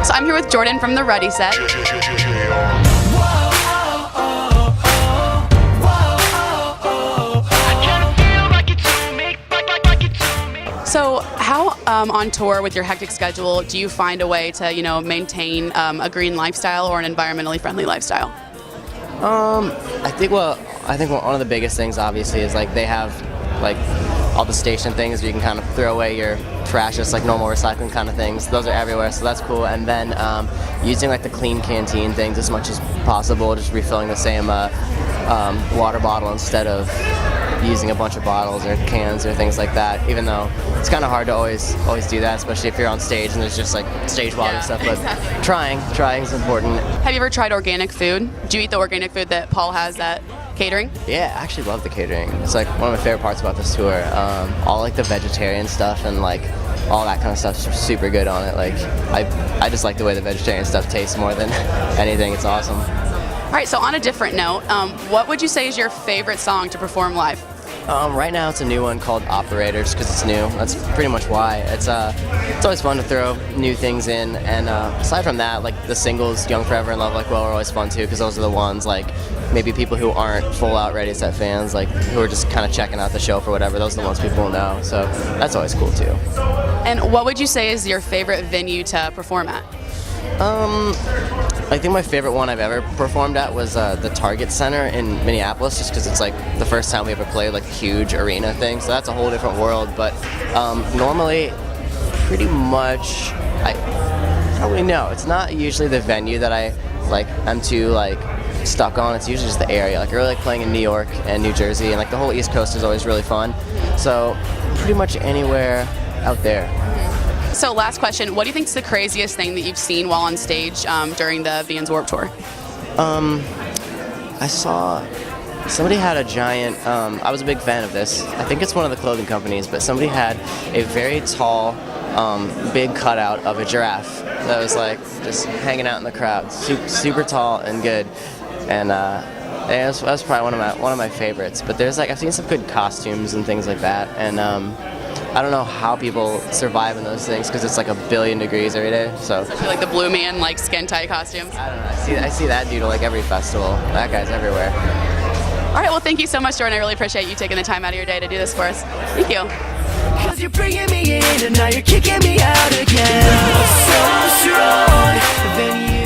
So I'm here with Jordan from the Ready Set. So how on tour with your hectic schedule do you find a way to, maintain a green lifestyle or an environmentally friendly lifestyle? I think one of the biggest things obviously is like they have like all the station things where you can kind of throw away your trash, just like normal recycling kind of things. Those are everywhere, so that's cool. And then using like the clean canteen things as much as possible, just refilling the same water bottle instead of using a bunch of bottles or cans or things like that, even though it's kind of hard to always do that, especially if you're on stage and there's just like stage water and stuff, but exactly. Trying is important. Have you ever tried organic food? Do you eat the organic food that Paul has at catering? Yeah, I actually love the catering. It's like one of my favorite parts about this tour. All like the vegetarian stuff and like all that kind of stuff's super good on it. Like I just like the way the vegetarian stuff tastes more than anything. It's awesome. All right, so on a different note, what would you say is your favorite song to perform live? Right now it's a new one called Operator, just because it's new. That's pretty much why. It's always fun to throw new things in, and aside from that, like the singles Young Forever and Love Like Well are always fun too, because those are the ones like maybe people who aren't full out Ready Set fans, like who are just kind of checking out the show for whatever, those are the ones people will know, so that's always cool too. And what would you say is your favorite venue to perform at? I think my favorite one I've ever performed at was the Target Center in Minneapolis, just because it's like the first time we ever played like a huge arena thing, so that's a whole different world. But normally, pretty much, I don't really know. It's not usually the venue that I'm too stuck on. It's usually just the area. Like I really like playing in New York and New Jersey, and like the whole East Coast is always really fun. So pretty much anywhere out there. So last question, what do you think is the craziest thing that you've seen while on stage during the Vans Warped Tour? I saw somebody had a giant, I was a big fan of this, I think it's one of the clothing companies, but somebody had a very tall, big cutout of a giraffe that was like just hanging out in the crowd, super tall and good, and yeah, that was probably one of my favorites. But there's I've seen some good costumes and things like that, and I don't know how people survive in those things because it's like 1 billion degrees every day. So especially like the Blue Man skin tight costumes. I don't know. I see that dude at every festival. That guy's everywhere. All right. Well, thank you so much, Jordan. I really appreciate you taking the time out of your day to do this for us. Thank you. 'Cause you're bringing me in and now you're kicking me out again. So strong.